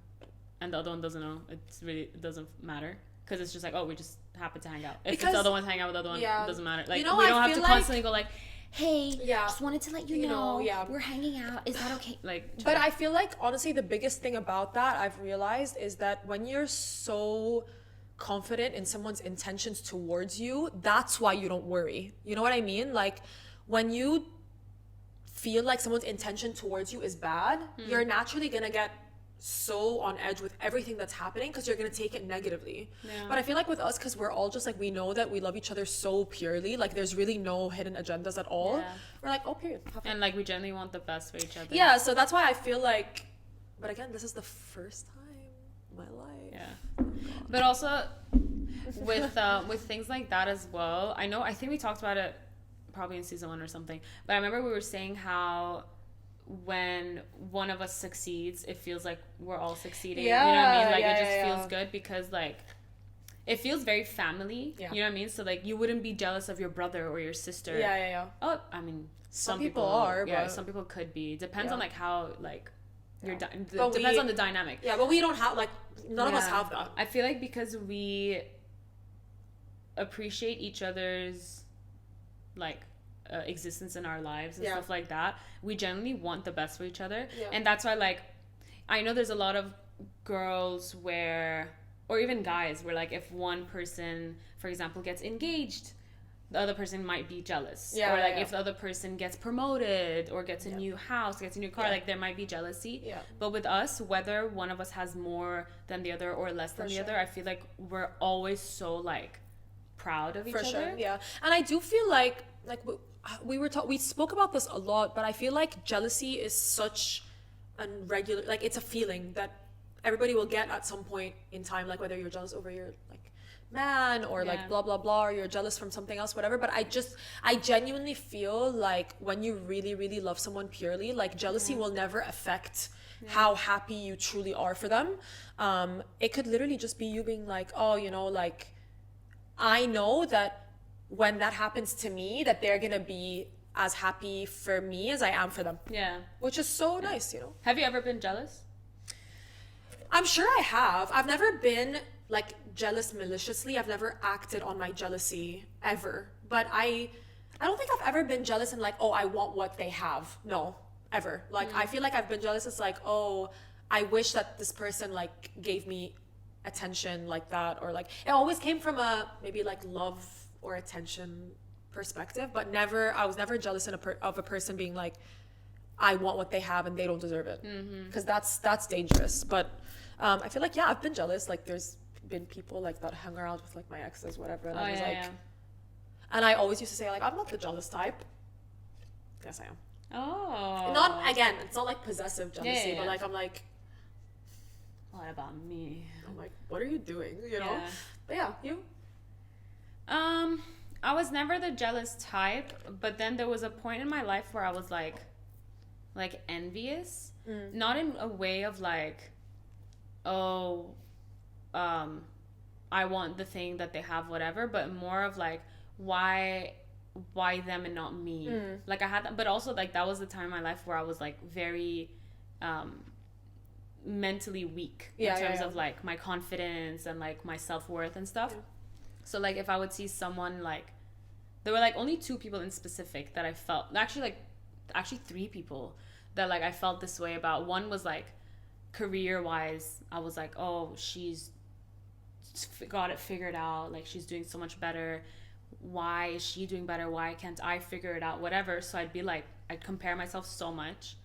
and the other one doesn't know, it doesn't matter. Because it's just like, oh, we just happen to hang out. If it's Because- the other one's hanging out with the other one, yeah. it doesn't matter. Like, You know, we I don't have feel to like- constantly go like, hey, Yeah. just wanted to let you You know, know, yeah. we're hanging out. Is that okay? Like, But I feel like honestly the biggest thing about that I've realized is that when you're so confident in someone's intentions towards you, that's why you don't worry. You know what I mean? Like when you feel like someone's intention towards you is bad, you're naturally gonna get so on edge with everything that's happening because you're gonna take it negatively. But I feel like with us, because we're all just like, we know that we love each other so purely, like there's really no hidden agendas at all. Yeah. We're like, oh, period. Have fun. and like, we generally want the best for each other. Yeah, so that's why I feel like, but again, this is the first time in my life. Yeah. But also with things like that as well, I think we talked about it probably in season 1 or something, but I remember we were saying how when one of us succeeds, it feels like we're all succeeding. You know what I mean? Like it just feels good because like it feels very family. Yeah. You know what I mean? So like you wouldn't be jealous of your brother or your sister. Yeah. Oh, I mean, Some people are, Yeah, but- some people could be. Depends Yeah. on like how like your But depends we- on the dynamic. Yeah, but we don't have, like, none of us Yeah. have that. I feel like because we appreciate each other's like existence in our lives and Yeah. stuff like that, we generally want the best for each other. Yeah. And that's why like I know there's a lot of girls where, or even guys where like if one person, for example, gets engaged, the other person might be jealous. Yeah, or like yeah. if the other person gets promoted or gets a new house, gets a new car, Yeah. like there might be jealousy. Yeah. But with us, whether one of us has more than the other or less than For the sure. other, I feel like we're always so like proud of each For other. sure, yeah. And I do feel like we spoke about this a lot, but I feel like jealousy is such a regular, like it's a feeling that everybody will get at some point in time, like whether you're jealous over your like man or Yeah. like blah blah blah, or you're jealous from something else, whatever. But I genuinely feel like when you really really love someone purely, like jealousy will never affect how happy you truly are for them. It could literally just be you being like, oh, you know, like I know that when that happens to me, that they're gonna be as happy for me as I am for them, Yeah. which is so nice, you know. Have you ever been jealous? I'm sure I have. I've never been like jealous maliciously. I've never acted on my jealousy ever. But I don't think I've ever been jealous and like, oh, I want what they have. No, ever. Like I feel like I've been jealous. It's like, oh, I wish that this person like gave me attention like that, or like it always came from a maybe like love or attention perspective, but never. I was never jealous of a person being like, I want what they have and they don't deserve it, because that's dangerous. But I feel like I've been jealous. Like there's been people like that hung around with like my exes, whatever, and I was like, and I always used to say like, I'm not the jealous type. Yes, I am. Oh. Not again. It's not like possessive jealousy, Yeah. but like I'm like, What about me? what are you doing? You know? Yeah. But yeah, you. I was never the jealous type, but then there was a point in my life where I was like envious, not in a way of like, oh, I want the thing that they have, whatever, but more of like, why why them and not me? Like I had that, but also like that was the time in my life where I was like very mentally weak in terms of like my confidence and like my self-worth and stuff. So like if I would see someone, like there were like only 2 people in specific that I felt, actually 3 people that like I felt this way about. One was like career wise, I was like, oh, she's got it figured out, like she's doing so much better, why is she doing better, why can't I figure it out, whatever. So I'd be like, I'd compare myself so much.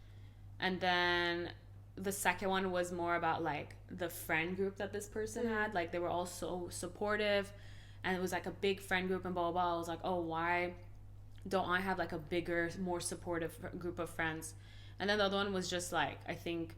And then the second one was more about like the friend group that this person had, like they were all so supportive and it was like a big friend group and blah blah blah. I was like, oh, why don't I have like a bigger, more supportive group of friends? And then the other one was just like, I think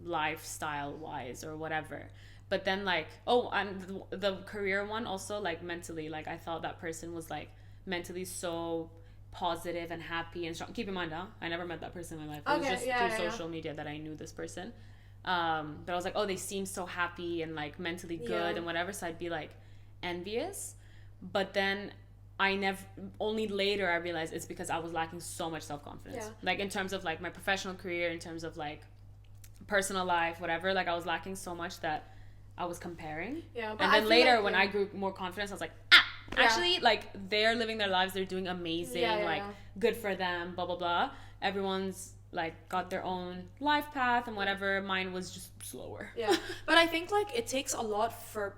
lifestyle wise or whatever. But then like, oh, and the career one also, like mentally, like I thought that person was like mentally so positive and happy and strong. Keep in mind, I never met that person in my life. It was just through social media that I knew this person. But I was like, oh, they seem so happy and like mentally good and whatever. So I'd be like envious. But then only later I realized it's because I was lacking so much self-confidence. Like in terms of like my professional career, in terms of like personal life, whatever, like I was lacking so much that I was comparing. But and then later, like, when I grew more confidence, I was like, actually, like, they're living their lives, they're doing amazing, good for them, blah, blah, blah. Everyone's, like, got their own life path and whatever. Mine was just slower. But I think, like, it takes a lot for,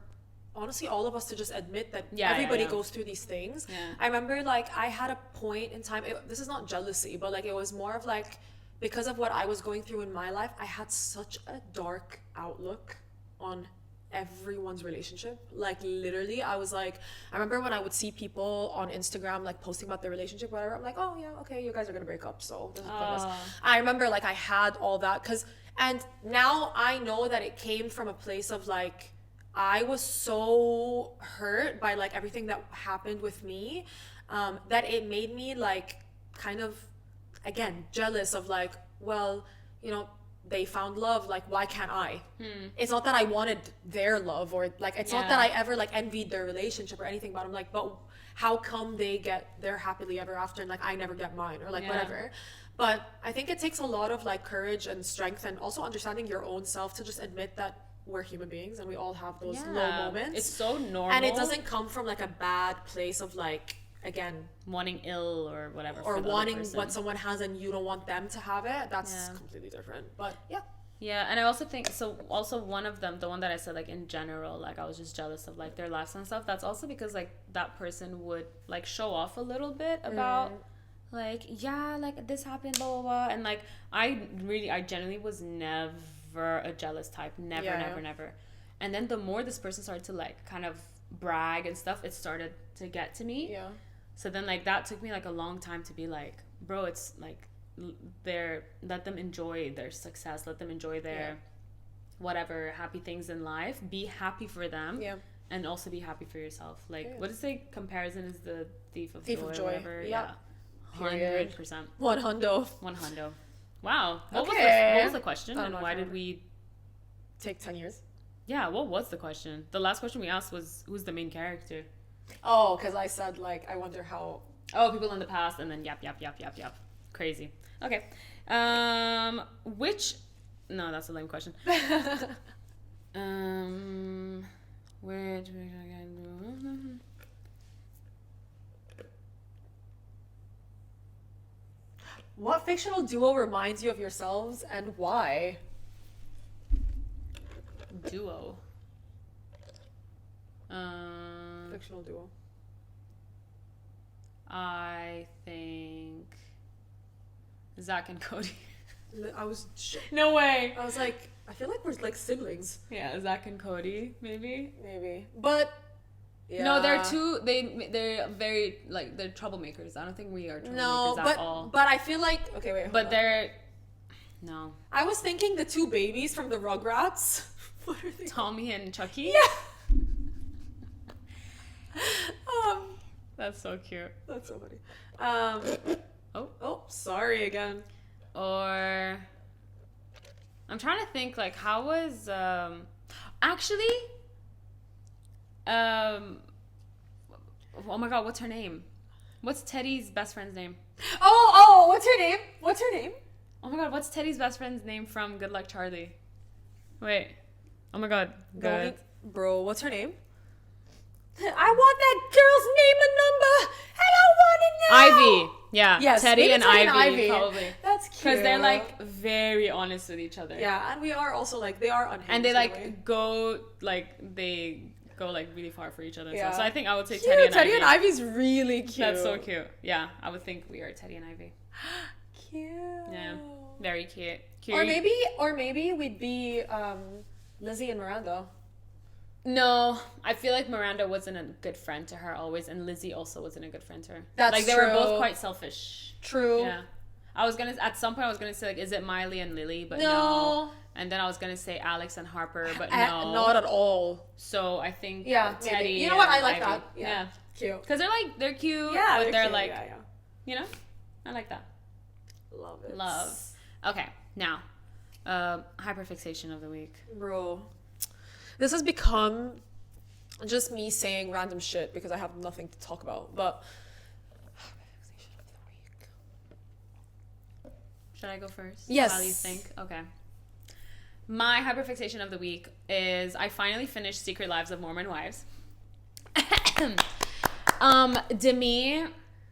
honestly, all of us to just admit that everybody goes through these things. I remember, like, I had a point in time, this is not jealousy, but, like, it was more of, like, because of what I was going through in my life, I had such a dark outlook on everyone's relationship. Like literally, I was like, I remember when I would see people on Instagram like posting about their relationship, whatever, I'm like, oh yeah, okay, you guys are gonna break up, so this is pointless. I remember like I had all that and now I know that it came from a place of like, I was so hurt by like everything that happened with me, that it made me like kind of, again, jealous of like, well, you know, they found love, like why can't I? It's not that I wanted their love, or like it's not that I ever like envied their relationship or anything, but I'm like, but how come they get their happily ever after and like I never get mine, or like whatever. But I think it takes a lot of like courage and strength and also understanding your own self to just admit that we're human beings and we all have those low moments. It's so normal, and it doesn't come from like a bad place of like, again, wanting ill or whatever, or wanting what someone has and you don't want them to have it. That's completely different. But and I also think so. Also, one of them, the one that I said like in general, like I was just jealous of like their lives and stuff. That's also because like that person would like show off a little bit about like, yeah, like this happened, blah blah blah, and like I genuinely was never a jealous type, never. And then the more this person started to like kind of brag and stuff, it started to get to me. So then like that took me like a long time to be like, bro, it's like let them enjoy their success, let them enjoy their whatever happy things in life, be happy for them, and also be happy for yourself. Like what is it, comparison is the thief of joy, whatever. 100%. 100. Wow. What was the question, and why did we take 10 years? Yeah, what was the question? The last question we asked was, who's the main character? Oh, because I said, like, I wonder how... Oh, people in the past, and then yap. Crazy. Okay. Which... No, that's a lame question. Where do we... What fictional duo reminds you of yourselves, and why? Duo. Fictional duo. I think Zach and Cody. I was no way. I was like, I feel like we're like siblings. Yeah, Zach and Cody, maybe. But no, they're very like, they're troublemakers. I don't think we are troublemakers at all. But I feel like, okay, wait. But they're no. I was thinking the two babies from the Rugrats. What are they? Tommy and Chucky. Yeah. That's so cute. That's so funny. Oh, sorry again. Or I'm trying to think, like, how was actually oh my god, what's her name? What's Teddy's best friend's name? Oh, what's her name? What's her name? Oh my god, what's Teddy's best friend's name from Good Luck Charlie? Wait. Oh my god. Good. Bro, what's her name? I want that girl's name and number, and I want it now. Ivy. Yeah. Yes, Teddy maybe and Teddy and Ivy, Ivy. probably. That's cute. Because they're like very honest with each other. Yeah, and we are also like, they are unhinged. And they in a way. like go like really far for each other. Yeah. So I think I would say Cute. Teddy and Teddy Ivy. and Ivy's really cute. That's so cute. Yeah, I would think we are Teddy and Ivy. Cute. Yeah. Very cute. Or maybe we'd be Lizzie and Miranda. No, I feel like Miranda wasn't a good friend to her always, and Lizzie also wasn't a good friend to her. That's like they were both true. quite selfish. True. Yeah. At some point I was gonna say like, is it Miley and Lily? But No. And then I was gonna say Alex and Harper, but Not no. at all. So I think Yeah, Teddy. maybe. You know what? I and like Ivy. that. Yeah. Yeah. Cute. Because they're cute. Yeah, but they're cute. like, yeah. you know, I like that. Love it. Love. Okay, now, hyperfixation of the week. Bro. This has become just me saying random shit because I have nothing to talk about. But hyperfixation of the week. Should I go first? Yes. While you think? Okay. My hyperfixation of the week is I finally finished Secret Lives of Mormon Wives. Demi,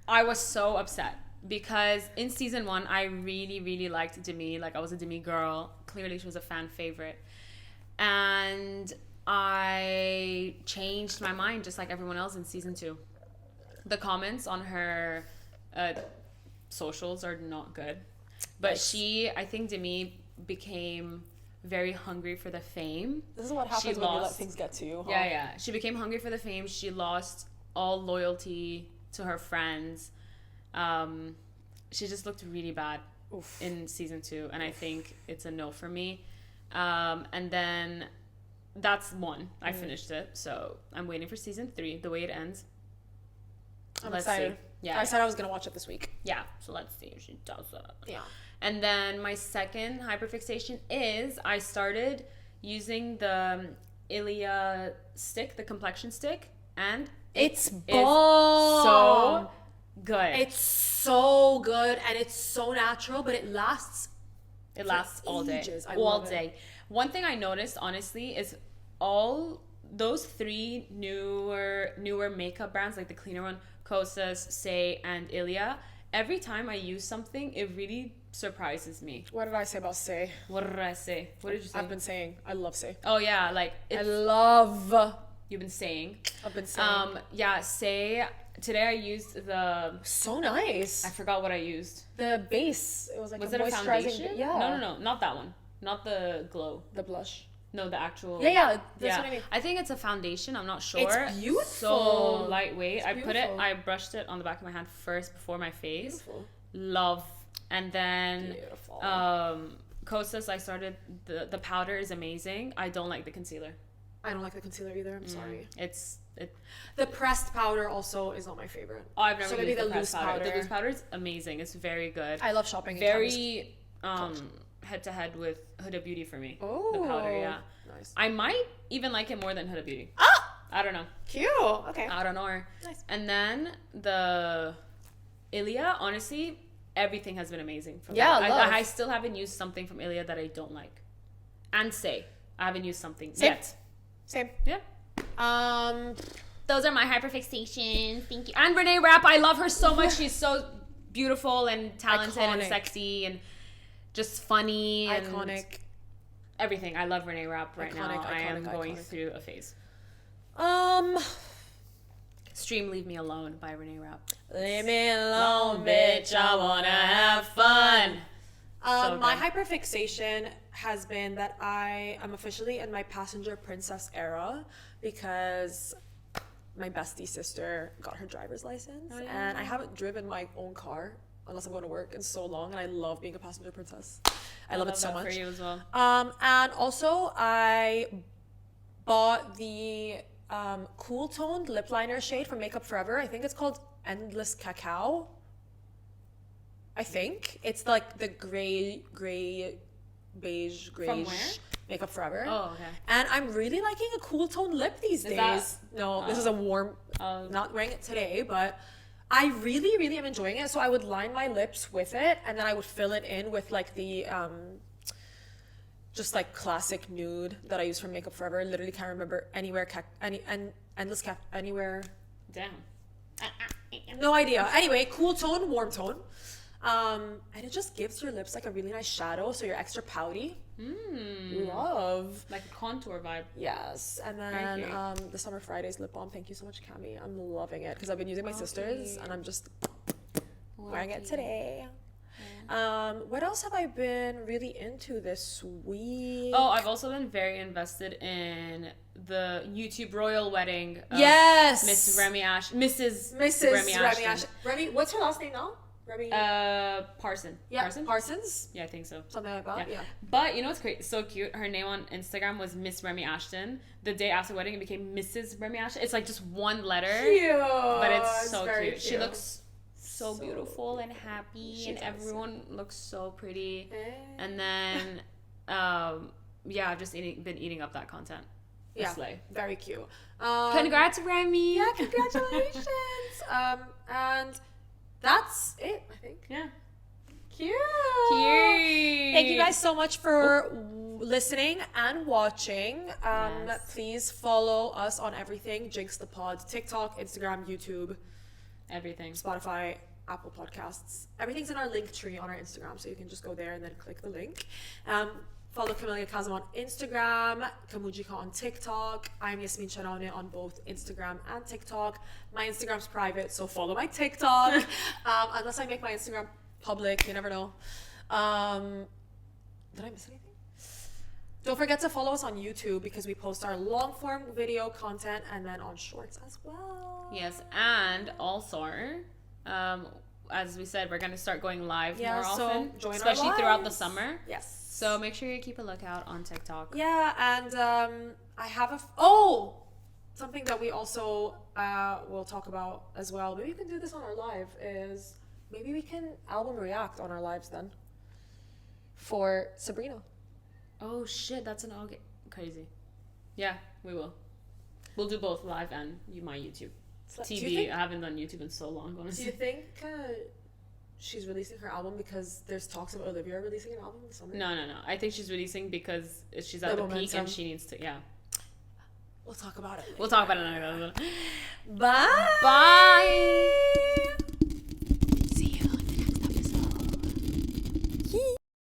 I was so upset because in season 1 I really, really liked Demi. Like I was a Demi girl. Clearly she was a fan favorite. And I changed my mind just like everyone else in season 2. The comments on her socials are not good. But I think Demi became very hungry for the fame. This is what happens when you let things get to you. Huh? Yeah. She became hungry for the fame. She lost all loyalty to her friends. She just looked really bad in season 2, and I think it's a no for me. And then that's 1. I finished it, so I'm waiting for season 3. The way it ends. I'm Let's excited. see. Yeah, I said I was gonna watch it this week. yeah. So let's see if she does that. Yeah. And then my second hyperfixation is I started using the Ilia stick, the complexion stick, and It's is bomb. so good. It's so good and it's so natural, but it lasts. It lasts all day. ages. I All love it. day. One thing I noticed, honestly, is all those 3 newer makeup brands, like the cleaner one, Kosas, Say, and Ilia, every time I use something, it really surprises me. What did I say about Say? What did I say? What did you say? I've been saying. I love Say. Oh, yeah, like, I it's, love. you've been saying. I've been saying. Yeah, Say, today I used So nice. I forgot what I used. The base. It was like Was a it a moisturizing. foundation? Yeah. No, not that one. Not the glow. The blush. No, the actual. Yeah, that's what I mean. I think it's a foundation. I'm not sure. It's beautiful. So lightweight. I beautiful. I brushed it on the back of my hand first before my face. Beautiful. Love. And then Beautiful. Kosas, I started the powder is amazing. I don't like the concealer. I don't like the concealer either. I'm sorry. It. The pressed powder also is not my favorite. Oh, I've never So used maybe the the pressed loose powder. The powder. loose powder is amazing. It's very good. I love shopping. In Very head to head with Huda Beauty for me. Oh. The powder, yeah. Nice. I might even like it more than Huda Beauty. Ah! I don't know. Cute. Okay. I don't know. Nice. And then the Ilia, honestly, everything has been amazing. From Yeah, that. love. I still haven't used something from Ilia that I don't like. And Say, I haven't used something Same. yet. Same. Yeah. Those are my hyperfixations. Thank you. And Renee Rapp, I love her so much. She's so beautiful and talented and Iconic. sexy and just funny and Iconic. everything. I love Renee Rapp right now. Iconic, I am iconic, going iconic. through a phase. Stream Leave Me Alone by Renee Rapp. Leave me alone, bitch, I wanna have fun. So my good. hyperfixation has been that I am officially in my passenger princess era because my bestie sister got her driver's license and I haven't driven my own car unless I'm going to work in so long, and I love being a passenger princess. I love it so that much. for you as well. And also I bought the cool toned lip liner shade from Makeup Forever. I think it's called Endless Cacao. I think it's like the beige From where? Makeup Forever. Oh, okay. And I'm really liking a cool toned lip these days. that- No, this is a warm. Oh. Not wearing it today, but I really, really am enjoying it. So I would line my lips with it, and then I would fill it in with like the just like classic nude that I use from Makeup Forever. Literally can't remember anywhere. Damn. No idea. Anyway, cool tone, warm tone. And it just gives your lips like a really nice shadow, so you're extra pouty. Love. Like a contour vibe. Yes. And then Very the Summer Fridays lip balm. Thank you so much, Cami. I'm loving it because I've been using my sister's and I'm just wearing it today. What else have I been really into this week? Oh, I've also been very invested in the YouTube royal wedding of yes, Mrs. Remy Ashton. Remy, what's her last name now? Remy. Parson. Yeah, Parsons. Yeah, I think so. Something like that. Yeah. But you know what's great? So cute. Her name on Instagram was Miss Remy Ashton. The day after the wedding, it became Mrs. Remy Ashton. It's like just one letter. Cute. But it's so very cute. She looks so beautiful and happy, and everyone looks so pretty. And then, I've just been eating up that content. Yeah, Slay. very cute. Congrats, Remy. Yeah, congratulations. And that's it, I think. Yeah. Cute. Cute. Thank you guys so much for listening and watching. Yes. Please follow us on everything. Jinx the Pod, TikTok, Instagram, YouTube, Everything. Spotify, Apple Podcasts. Everything's in our link tree on our Instagram, so you can just go there and then click the link. Follow Camelia Kazem on Instagram, Kamujika on TikTok. I'm Yasmin Sharaune on both Instagram and TikTok. My Instagram's private, so follow my TikTok. Unless I make my Instagram public, you never know. Did I miss anything? Don't forget to follow us on YouTube because we post our long form video content and then on shorts as well. Yes, and also, as we said, we're going to start going live more often, join especially our throughout the lives. summer. Yes. So make sure you keep a lookout on TikTok. Yeah, and I have something that we also will talk about as well. Maybe we can do this on our live. Is maybe we can album react on our lives then for Sabrina. Oh shit, that's an August. Crazy. Yeah, we will. We'll do both live and my YouTube. TB, I haven't done YouTube in so long, honestly. Do you think she's releasing her album because there's talks of Olivia releasing an album this summer? No. I think she's releasing because she's at the peak and she needs to, We'll talk about it later. We'll talk about it another. Bye! Bye!